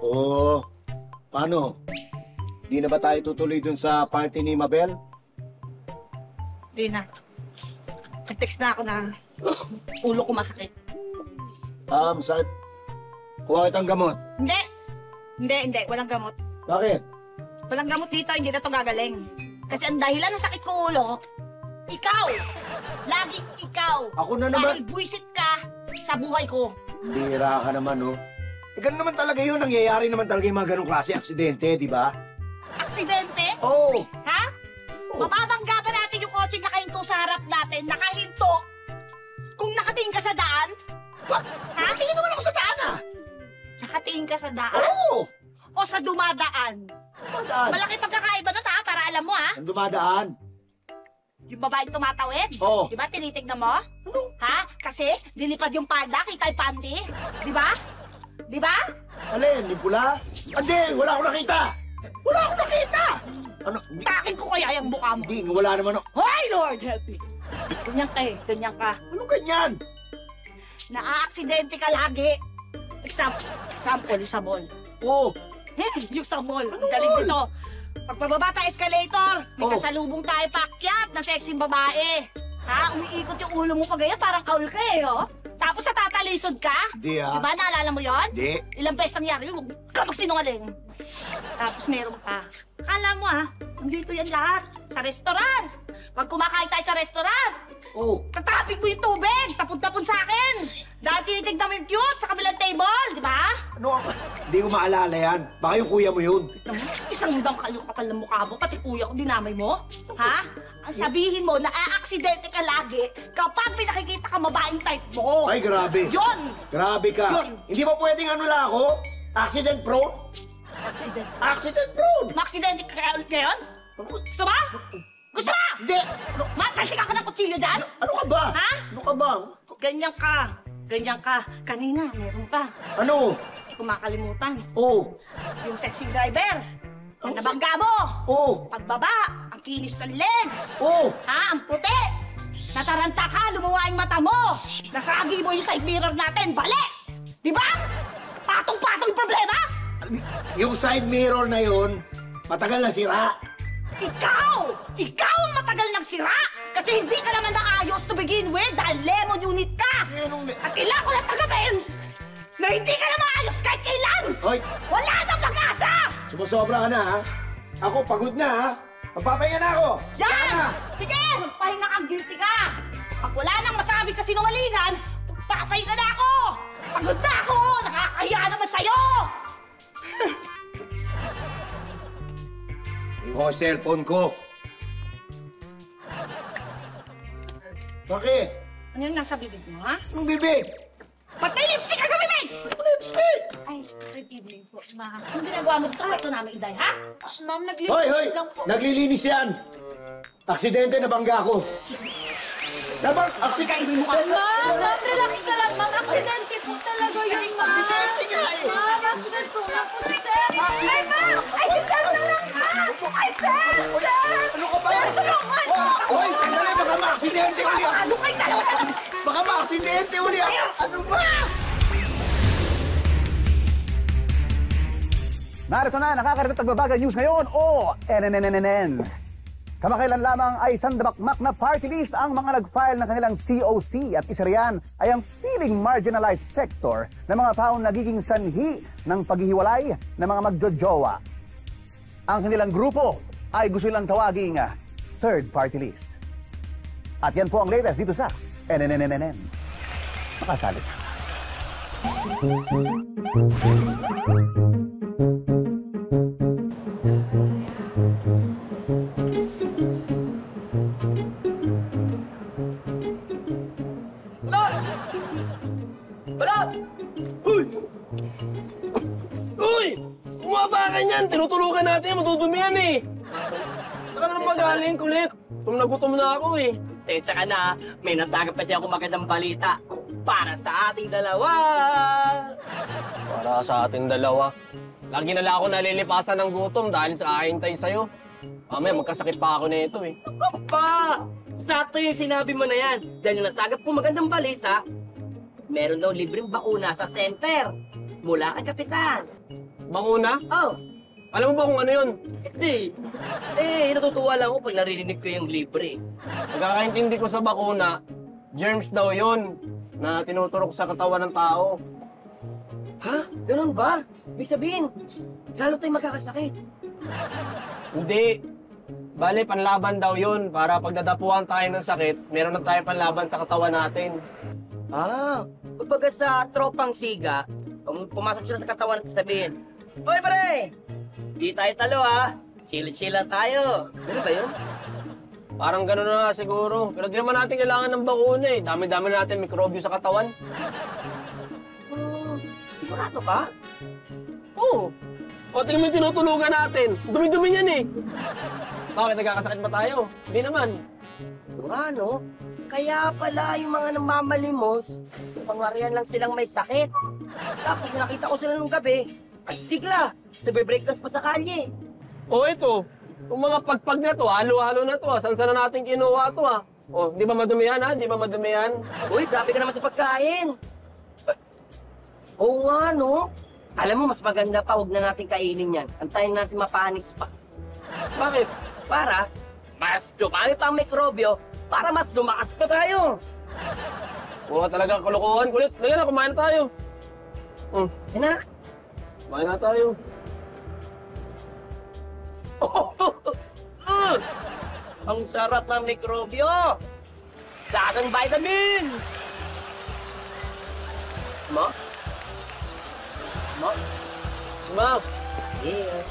Oo. Paano? Di na ba tayo tutuloy dun sa party ni Mabel? Di na. Nag-text na ako na ulo ko masakit. Sakit. Kuha kitang gamot. Hindi. Hindi. Walang gamot. Bakit? Walang gamot dito, hindi na to gagaling. Kasi ang dahilan ng sakit ko ulo, ikaw! Laging ikaw! Ako na naman. Dahil buwisit ka sa buhay ko. Bira ka naman, oh. Ganun naman talaga yun. Nangyayari naman talaga yung mga ganong klase aksidente, di ba? Aksidente? Oo. Ha? Mababangga ba natin yung kotse nakahinto sa harap natin? Nakahinto? Kung nakatingin ka sa daan? Ba? Ha? Nakatingin naman ako sa daan, ah. Nakatingin ka sa daan? Oo. O sa dumadaan? Dumadaan. Malaki pagkakaiba nun, ha? Para alam mo, ha? Ang dumadaan. Yung babaeng tumatawid? Oo. Di ba? Tinitignan mo? Ano? Ha? Kasi dilipad yung palda, kita yung panty. Di ba? Di ba? Alin? Yung pula? Hindi! Wala akong nakita! Wala akong nakita! Ano? Takin ko kaya yung mukha mo. Hindi, wala naman ako. Hoy, Lord, help me. Ganyan ka eh. Ganyan ka. Anong ganyan? Naa-aksidente ka lagi. Example, yung sa mall. Oo. Yung sa mall. Anong Galing mall? dito. Pagpababa tayo escalator, may Oh. kasalubong tayo paakyat na sexy babae. Ha? Umiikot yung ulo mo pa ganyan, parang kaul ka eh, oh. Tapos natatalisod ka? Hindi, ah. Diba, naalala mo yon? Hindi. Ilang beses nangyari yun, huwag ka magsinungaling. Tapos meron ka. Akala mo nandito yan lahat. Sa restaurant. Pag kumakain tayo sa restaurant, katapik mo yung tubig, tapon-tapon sa akin. Dahil tinitignan mo yung cute sa kabilang table, di ba? Ano ako? Hindi ko maalala yan. Baka yung kuya mo yun. Isang dang kalukapal ng mukha mo, pati kuya ko dinamay mo. Ha? Ang sabihin mo na aaksidente ka lagi kapag may nakikita ka mabaeng type mo. Ay, grabe. Yun! Grabe ka. Yun. Hindi ba pwedeng ano lang ako? Accident prone? Accident. Accident prone! Ma-aksidente ka ulit ngayon? Gusto ba? Gusto ba? Hindi. Matalsik ako ng kutsilyo dyan? Ano ka ba? Ha? Ano ka ba? Ganyan ka. Ganyan ka. Kanina, meron pa. Ano? Hindi ko makalimutan. Oo. Yung sexy driver. Ang Ang nabangga mo. Oo. Pagbaba, ang kinis ng legs. Oo. Ha? Ang puti. Nataranta ka, lumuwa yung mata mo. Nasagi mo yung side mirror natin. Bali! Di ba? Patong-patong yung problema. Yung side mirror na yun, matagal na sira. Ikaw! Ikaw ang matagal nagsira! Kasi hindi ka naman naayos to begin with dahil lemon unit ka! At kailangan ko lang tagapin na hindi ka na maayos kahit kailan! Hoy, Wala nang pag-asa! sumusobra ka na, ha? Ako, pagod na, ha? Magpapahinga na ako! Yan! Saka na! Sige! Magpahinga kang guilty ka! Pag wala nang masabi ka sinungalingan, magpapahinga na ako! Pagod na ako! Nakakahiya naman sa'yo! Yung cellphone ko. Bakit? Ano yung nasa bibig mo, ha? Anong bibig? Ba't may lipstick ka sa bibig? Lipstick! Ay, good evening po, ma'am. Anong ginagawa mo dito kwarto namin, Iday, ha? Ma'am, Hoy, naglilinis lang po. Naglilinis yan. Aksidente, nabangga ako. Aksidente mo ka. Ma'am, relax ka lang, ma'am. Aksidente po talaga yun, ma'am. Aksidente nga eh. Ma'am, aksidente po nga po, sir. Ay, ma'am! Ay, sir na lang, ma'am! Ay, sir! Sir! Ano ka ba? Sir, tulungan mo ako! Hoy, sandali, baka ma-aksidente uli ako. Ano kayo dalawa sa labas? Baka ma-aksidente uli ako. Ano ba? Narito na, nakakarinig Tagbabaga News ngayon o NNNNN. Kamakailan lamang ay sandamakmak na party list ang mga nag-file ng kanilang COC at isa riyan ay ang feeling marginalized sector ng mga taong nagiging sanhi ng paghihiwalay ng mga magjojowa. Ang kanilang grupo ay gusto nilang tawaging third party list. At yan po ang latest dito sa NNNNN. Makasalit. Balot! Uy! Uy! Umaba ka niyan! Tinutulukan natin, matudumi yan eh! Saan ka na magaling, kulit? Gutom na ako eh. Sensya ka na, may nasagap kasi ako magandang balita para sa ating dalawa. Para sa ating dalawa. Lagi na lang ako nalilipasan ng gutom dahil sa ahintay sa'yo. Mamaya magkasakit pa ako na ito eh. Pa! Sakto yung sinabi mo na yan. Dahil yung nasagap ko magandang balita, meron daw libreng bakuna sa center mula kay Kapitan. Bakuna? Oh, Alam mo ba kung ano yun? hindi. Natutuwa lang ako pag narinig ko yung libre. Pagkakaintindi ko sa bakuna, germs daw yun na tinuturok sa katawan ng tao. Ha? Ganun ba? Ibig sabihin, lalo tayong magkakasakit. Hindi. Bale, panlaban daw yun para pag nadapuan tayo ng sakit, meron na tayong panlaban sa katawan natin. Kumbaga sa tropang siga, kung pumasok sila sa katawan at sabihin, Hoy pare! Di tayo talo ha! Chill-chill lang tayo. Ganun ba yun? Parang gano'n na nga siguro. Pero di naman natin kailangan ng bakuna eh. Dami-dami na natin mikrobyo sa katawan. Sigurado ka? Oo. O, tingnan mo yung tinutulugan natin. Dumi-dumi yan eh. Bakit nagkakasakit ba tayo? Hindi naman. Ano? Kaya pala yung mga namamalimos, pangwarihan lang silang may sakit. Tapos nakita ko sila nung gabi, ay sigla, nagbe-breakdance pa sa kalye. O, ito. Yung mga pagpag na to, halo-halo na to. Saan na natin kinuha to ha? O, di ba madumi yan ha? Di ba madumi yan? Uy, grabe ka naman sa pagkain. Oo nga, no? Alam mo, mas maganda pa, huwag na natin kainin yan. Antayin natin mapanis pa. Bakit? Para mas dumami pa ang mikrobyo, para mas lumakas pa tayo. Mukha talaga kalokohan. Kulit, lagyan na, kumain na tayo. Ina? Kumain na tayo. Ang sarap ng mikrobyo. Dagang vitamins. Ma? Ma? Ma, Yeah.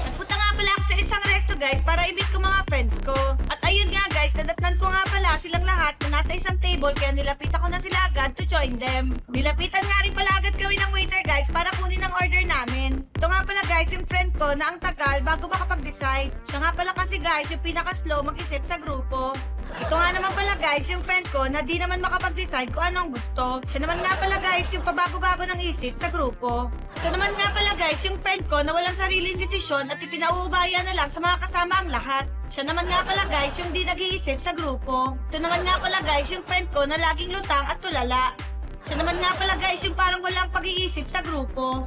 Nagpunta nga pala ako sa isang resto guys para i-meet ko mga friends ko. At ayun nga guys, nadatnan ko nga pala silang lahat na nasa isang table kaya nilapitan ko na sila agad to join them. Nilapitan nga rin pala agad kami ng waiter guys para kunin ang order namin. Ito nga pala guys yung friend ko na ang tagal bago makapag-decide. Siya nga pala kasi guys yung pinaka-slow mag-isip sa grupo. Ito nga naman pala guys yung friend ko na di naman makapag-decide kung anong gusto. Siya naman nga pala guys yung pabago-bago ng isip sa grupo. Ito naman nga pala guys yung friend ko na walang sariling desisyon at ipinauubaya na lang sa mga kasama ang lahat. Siya naman nga pala guys yung di nag-iisip sa grupo. Ito naman nga pala guys yung friend ko na laging lutang at tulala. Siya naman nga pala guys yung parang walang pag-iisip sa grupo.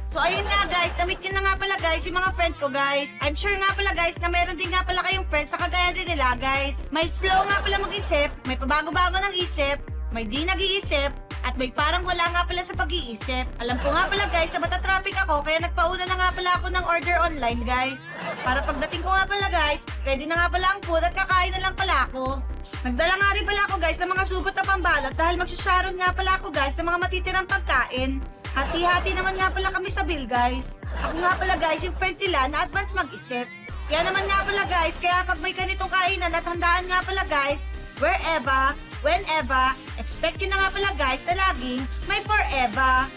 So ayun nga guys, na-meet nyo na nga pala guys yung mga friends ko guys. I'm sure nga pala guys na meron din nga pala kayong friends na kagaya din nila guys. May slow nga pala mag-isip, may pabago-bago ng isip, may di nag-iisip, at may parang wala nga pala sa pag-iisip. Alam ko nga pala guys na matatraffic ako kaya nagpauna na nga pala ako ng order online guys. Para pagdating ko nga pala guys, ready na nga pala ang food at kakain na lang pala ako. Nagdala nga rin pala ako guys ng mga sugot na pambalot dahil magsasharon nga pala ako guys ng mga matitirang pagkain. Hati-hati naman nga pala kami sa bill, guys. Ako nga pala, guys, yung friend nila na advance mag-isip. Kaya naman nga pala, guys, kaya pag may ganitong kainan at handaan nga pala, guys, wherever, whenever, expect nyo na nga pala, guys, na laging may forever.